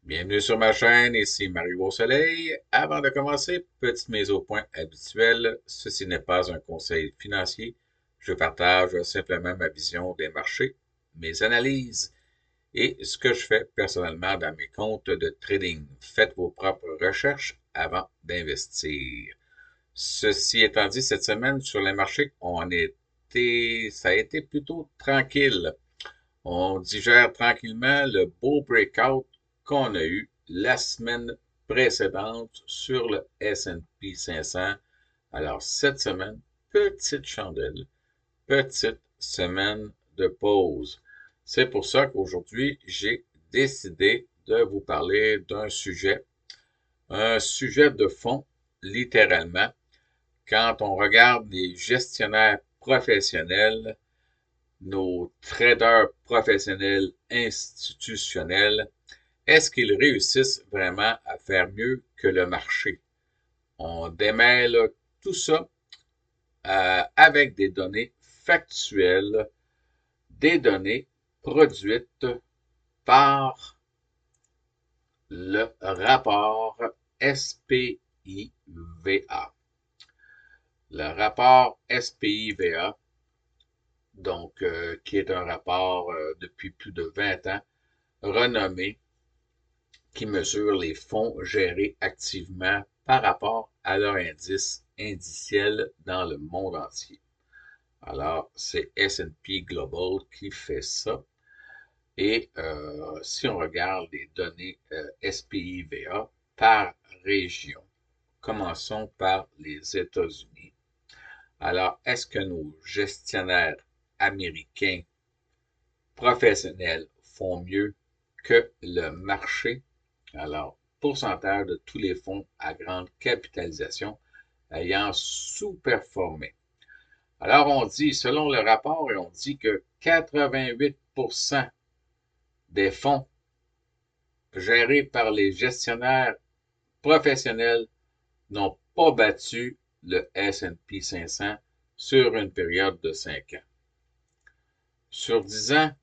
Bienvenue sur ma chaîne, ici Mario au Soleil. Avant de commencer, petite mise au point habituelle. Ceci n'est pas un conseil financier. Je partage simplement ma vision des marchés, mes analyses et ce que je fais personnellement dans mes comptes de trading. Faites vos propres recherches avant d'investir. Ceci étant dit, cette semaine sur les marchés, ça a été plutôt tranquille. On digère tranquillement le beau breakout qu'on a eu la semaine précédente sur le S&P 500. Alors, cette semaine, petite chandelle, petite semaine de pause. C'est pour ça qu'aujourd'hui, j'ai décidé de vous parler un sujet de fond, littéralement. Quand on regarde les gestionnaires professionnels, nos traders professionnels institutionnels, est-ce qu'ils réussissent vraiment à faire mieux que le marché? On démêle tout ça avec des données factuelles, des données produites par le rapport SPIVA. Le rapport SPIVA, donc, qui est un rapport depuis plus de 20 ans, renommé, qui mesure les fonds gérés activement par rapport à leur indice indiciel dans le monde entier. Alors, c'est S&P Global qui fait ça. Et si on regarde les données SPIVA par région, commençons par les États-Unis. Alors, est-ce que nos gestionnaires américains professionnels font mieux que le marché? Alors, pourcentage de tous les fonds à grande capitalisation ayant sous-performé. Alors, on dit, selon le rapport, on dit que 88% des fonds gérés par les gestionnaires professionnels n'ont pas battu le S&P 500 sur une période de 5 ans. Sur 10 ans,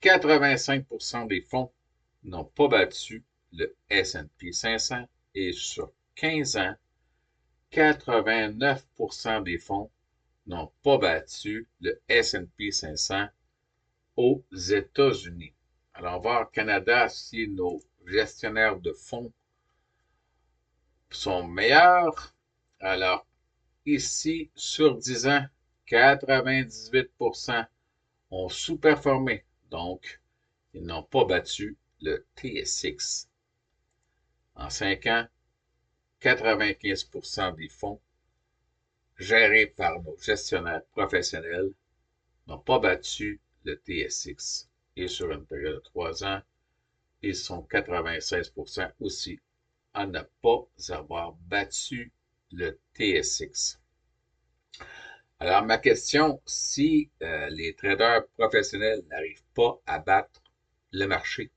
85% des fonds n'ont pas battu le S&P 500 et sur 15 ans, 89% des fonds n'ont pas battu le S&P 500 aux États-Unis. Alors, on va voir au Canada si nos gestionnaires de fonds sont meilleurs. Alors, ici, sur 10 ans, 98% ont sous-performé. Donc, ils n'ont pas battu le TSX. En 5 ans, 95% des fonds gérés par nos gestionnaires professionnels n'ont pas battu le TSX. Et sur une période de 3 ans, ils sont 96% aussi à ne pas avoir battu le TSX. Alors, ma question, si les traders professionnels n'arrivent pas à battre le marché,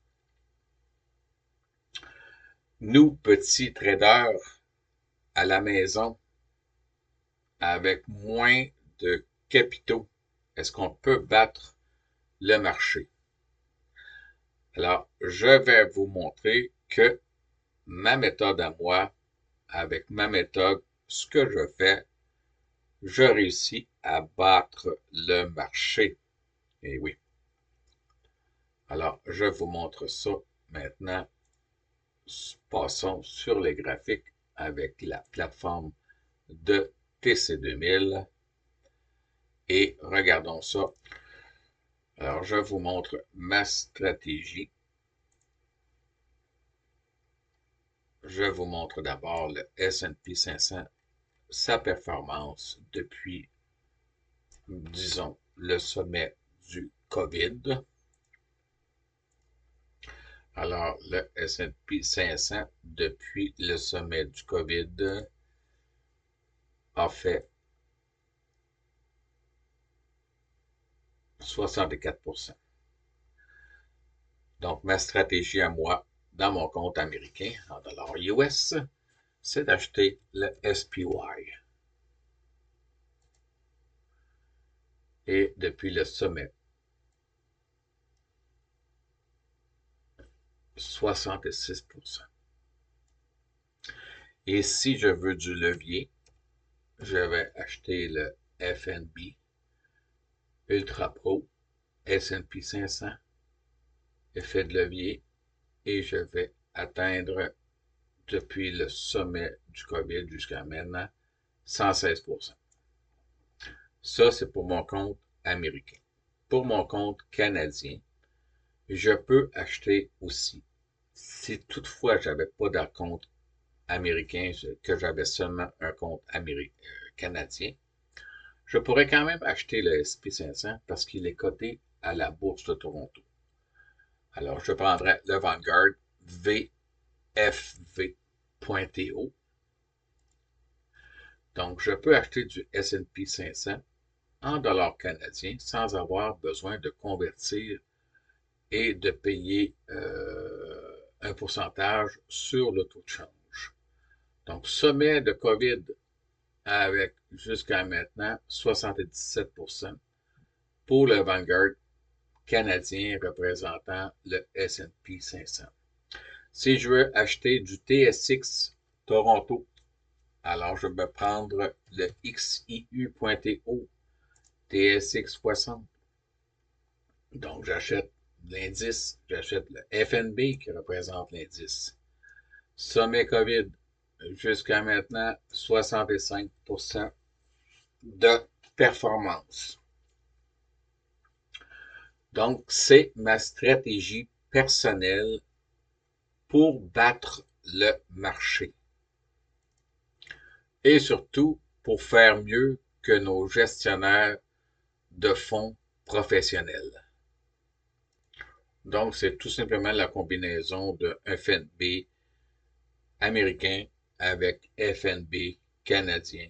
nous, petits traders à la maison, avec moins de capitaux, est-ce qu'on peut battre le marché? Alors, je vais vous montrer que ma méthode à moi, avec ma méthode, ce que je fais, je réussis à battre le marché. Et oui. Alors, je vous montre ça maintenant. Passons sur les graphiques avec la plateforme de TC2000 et regardons ça. Alors, je vous montre ma stratégie. Je vous montre d'abord le S&P 500, sa performance depuis, disons, le sommet du COVID. Alors, le S&P 500, depuis le sommet du COVID, a fait 64%. Donc, ma stratégie à moi, dans mon compte américain, en dollars US, c'est d'acheter le SPY. Et depuis le sommet 66%. Et si je veux du levier, je vais acheter le FNB Ultra Pro S&P 500, effet de levier, et je vais atteindre depuis le sommet du COVID jusqu'à maintenant 116%. Ça, c'est pour mon compte américain. Pour mon compte canadien, je peux acheter aussi. Si toutefois j'avais pas de compte américain, que j'avais seulement un compte canadien, je pourrais quand même acheter le S&P 500 parce qu'il est coté à la bourse de Toronto. Alors, je prendrais le Vanguard VFV.TO. Donc, je peux acheter du S&P 500 en dollars canadiens sans avoir besoin de convertir et de payer un pourcentage sur le taux de change. Donc, sommet de COVID avec jusqu'à maintenant 77% pour le Vanguard canadien représentant le S&P 500. Si je veux acheter du TSX Toronto, alors je vais prendre le XIU.TO TSX 60. Donc, j'achète l'indice, j'achète le FNB qui représente l'indice. Sommet COVID, jusqu'à maintenant, 65% de performance. Donc, c'est ma stratégie personnelle pour battre le marché. Et surtout, pour faire mieux que nos gestionnaires de fonds professionnels. Donc, c'est tout simplement la combinaison de FNB américain avec FNB canadien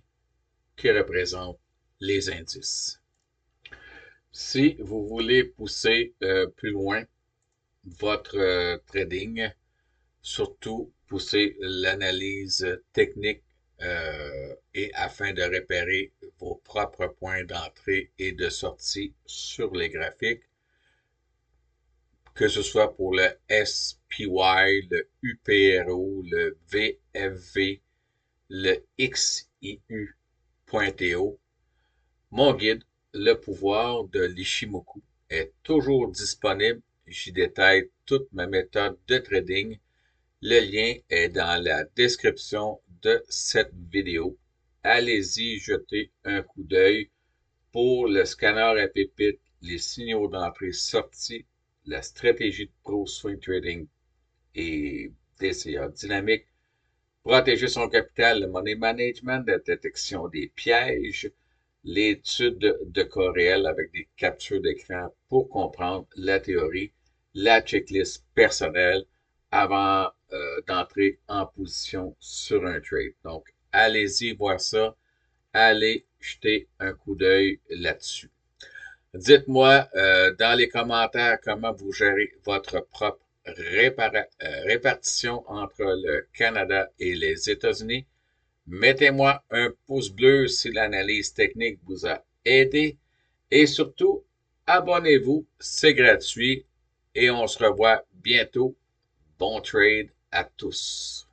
qui représente les indices. Si vous voulez pousser plus loin votre trading, surtout pousser l'analyse technique et afin de repérer vos propres points d'entrée et de sortie sur les graphiques, que ce soit pour le SPY, le UPRO, le VFV, le XIU.TO. Mon guide, Le pouvoir de l'Ishimoku, est toujours disponible. J'y détaille toute ma méthode de trading. Le lien est dans la description de cette vidéo. Allez-y jeter un coup d'œil pour le scanner à pépites, les signaux d'entrée-sortie, la stratégie de Pro Swing Trading et DCA dynamique, protéger son capital, le money management, la détection des pièges, l'étude de cas réels avec des captures d'écran pour comprendre la théorie, la checklist personnelle avant d'entrer en position sur un trade. Donc, allez-y voir ça. Allez jeter un coup d'œil là-dessus. Dites-moi dans les commentaires comment vous gérez votre propre répartition entre le Canada et les États-Unis. Mettez-moi un pouce bleu si l'analyse technique vous a aidé. Et surtout, abonnez-vous, c'est gratuit. Et on se revoit bientôt. Bon trade à tous.